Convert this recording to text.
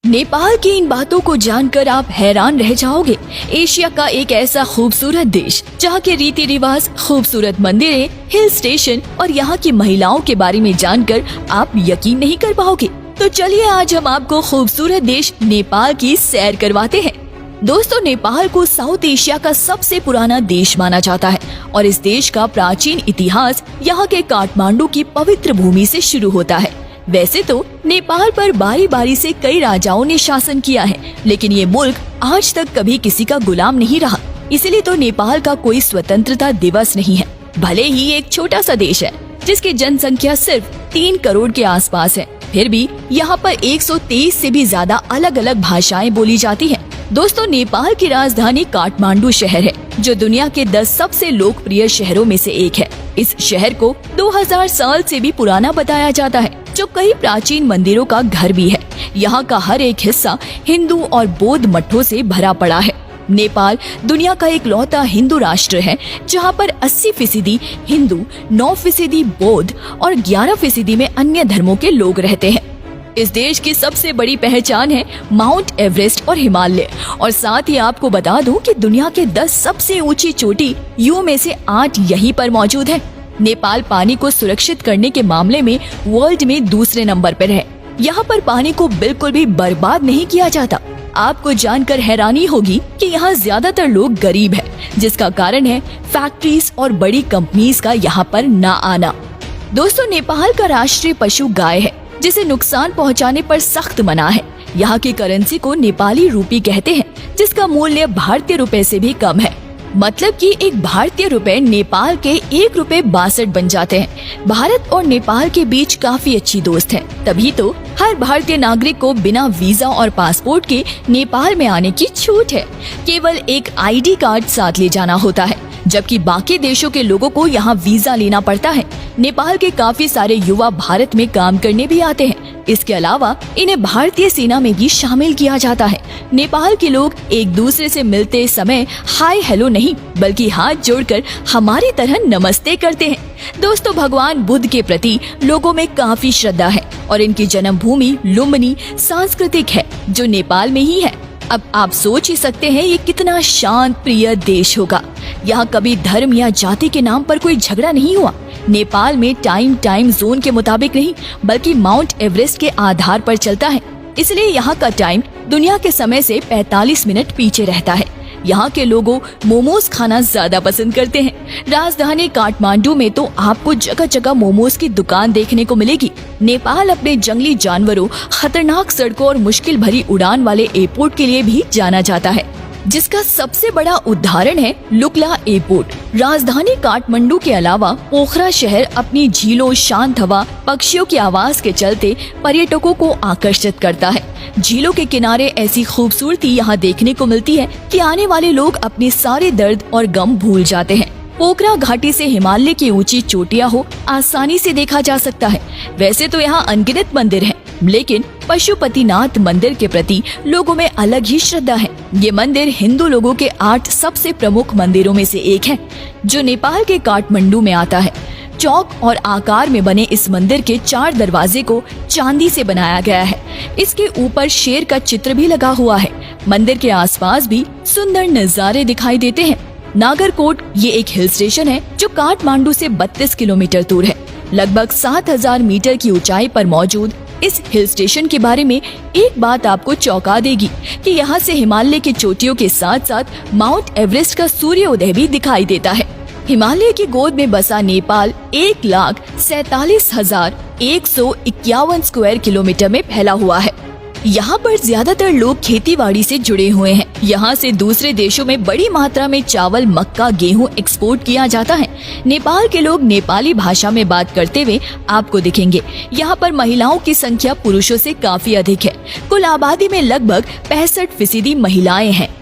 नेपाल की इन बातों को जानकर आप हैरान रह जाओगे। एशिया का एक ऐसा खूबसूरत देश जहाँ के रीति रिवाज, खूबसूरत मंदिरें, हिल स्टेशन और यहाँ की महिलाओं के बारे में जानकर आप यकीन नहीं कर पाओगे। तो चलिए आज हम आपको खूबसूरत देश नेपाल की सैर करवाते हैं। दोस्तों, नेपाल को साउथ एशिया का सबसे पुराना देश माना जाता है और इस देश का प्राचीन इतिहास यहाँ के काठमांडू की पवित्र भूमि से शुरू होता है। वैसे तो नेपाल पर बारी बारी से कई राजाओं ने शासन किया है, लेकिन ये मुल्क आज तक कभी किसी का गुलाम नहीं रहा। इसलिए तो नेपाल का कोई स्वतंत्रता दिवस नहीं है। भले ही एक छोटा सा देश है जिसकी जनसंख्या सिर्फ 3 करोड़ के आसपास है, फिर भी यहाँ पर 123 से भी ज्यादा अलग अलग भाषाएं बोली जाती हैं। दोस्तों, नेपाल की राजधानी काठमांडू शहर है जो दुनिया के 10 सबसे लोकप्रिय शहरों में से एक है। इस शहर को 2000 साल से भी पुराना बताया जाता है, जो कई प्राचीन मंदिरोरों का घर भी है। यहाँ का हर एक हिस्सा हिंदू और बौद्ध मठों से भरा पड़ा है। नेपाल दुनिया का एक लौता हिंदू राष्ट्र है जहाँ पर 80% हिंदू, 9% बौद्ध और 11% में अन्य धर्मों के लोग रहते हैं। इस देश की सबसे बड़ी पहचान है माउंट एवरेस्ट और हिमालय। और साथ ही आपको बता दूं कि दुनिया के 10 सबसे ऊंची चोटी यू में से 8 यहीं पर मौजूद है। नेपाल पानी को सुरक्षित करने के मामले में वर्ल्ड में दूसरे नंबर पर है। यहाँ पर पानी को बिल्कुल भी बर्बाद नहीं किया जाता। आपको जानकर हैरानी होगी कि यहाँ ज्यादातर लोग गरीब हैं, जिसका कारण है फैक्ट्रीज और बड़ी कंपनीज का यहाँ पर न आना। दोस्तों, नेपाल का राष्ट्रीय पशु गाय है, जिसे नुकसान पहुंचाने पर सख्त मना है। यहाँ की करेंसी को नेपाली रूपी कहते हैं, जिसका मूल्य भारतीय रुपए से भी कम है। मतलब कि एक भारतीय रुपए नेपाल के 1 रुपए 62 बन जाते हैं। भारत और नेपाल के बीच काफी अच्छी दोस्त है, तभी तो हर भारतीय नागरिक को बिना वीजा और पासपोर्ट के नेपाल में आने की छूट है। केवल एक ID कार्ड साथ ले जाना होता है, जबकि बाकी देशों के लोगों को यहाँ वीजा लेना पड़ता है। नेपाल के काफी सारे युवा भारत में काम करने भी आते हैं। इसके अलावा इन्हें भारतीय सेना में भी शामिल किया जाता है। नेपाल के लोग एक दूसरे से मिलते समय हाय हेलो नहीं, बल्कि हाथ जोड़कर हमारी तरह नमस्ते करते हैं। दोस्तों, भगवान बुद्ध के प्रति लोगों में काफी श्रद्धा है और इनकी जन्मभूमि लुम्बिनी सांस्कृतिक है, जो नेपाल में ही है। अब आप सोच ही सकते हैं ये कितना शांत प्रिय देश होगा। यहाँ कभी धर्म या जाति के नाम पर कोई झगड़ा नहीं हुआ। नेपाल में टाइम जोन के मुताबिक नहीं, बल्कि माउंट एवरेस्ट के आधार पर चलता है। इसलिए यहाँ का टाइम दुनिया के समय से 45 मिनट पीछे रहता है। यहाँ के लोगों मोमोज खाना ज्यादा पसंद करते हैं। राजधानी काठमांडू में तो आपको जगह जगह मोमोज की दुकान देखने को मिलेगी। नेपाल अपने जंगली जानवरों, खतरनाक सड़कों और मुश्किल भरी उड़ान वाले एयरपोर्ट के लिए भी जाना जाता है, जिसका सबसे बड़ा उदाहरण है लुक्ला एयरपोर्ट। राजधानी काठमांडू के अलावा पोखरा शहर अपनी झीलों, शांत हवा, पक्षियों की आवाज के चलते पर्यटकों को आकर्षित करता है। झीलों के किनारे ऐसी खूबसूरती यहाँ देखने को मिलती है कि आने वाले लोग अपने सारे दर्द और गम भूल जाते हैं। पोखरा घाटी से हिमालय की ऊंची चोटियां हो आसानी से देखा जा सकता है। वैसे तो यहाँ अनगिनत मंदिर हैं, लेकिन पशुपतिनाथ मंदिर के प्रति लोगों में अलग ही श्रद्धा है। ये मंदिर हिंदू लोगों के 8 सबसे प्रमुख मंदिरों में से एक है, जो नेपाल के काठमांडू में आता है। चौक और आकार में बने इस मंदिर के 4 दरवाजे को चांदी से बनाया गया है। इसके ऊपर शेर का चित्र भी लगा हुआ है। मंदिर के आसपास भी सुंदर नजारे दिखाई देते हैं। नागरकोट ये एक हिल स्टेशन है जो काठमांडू से 32 किलोमीटर दूर है। लगभग 7000 मीटर की ऊंचाई पर मौजूद इस हिल स्टेशन के बारे में एक बात आपको चौंका देगी कि यहाँ से हिमालय की चोटियों के साथ साथ माउंट एवरेस्ट का सूर्योदय भी दिखाई देता है। हिमालय की गोद में बसा नेपाल 1,47,151 स्क्वायर किलोमीटर में फैला हुआ है। यहाँ पर ज्यादातर लोग खेतीबाड़ी से जुड़े हुए हैं। यहाँ से दूसरे देशों में बड़ी मात्रा में चावल, मक्का, गेहूं एक्सपोर्ट किया जाता है। नेपाल के लोग नेपाली भाषा में बात करते हुए आपको दिखेंगे। यहाँ पर महिलाओं की संख्या पुरुषों से काफी अधिक है। कुल आबादी में लगभग 65% महिलाएं हैं।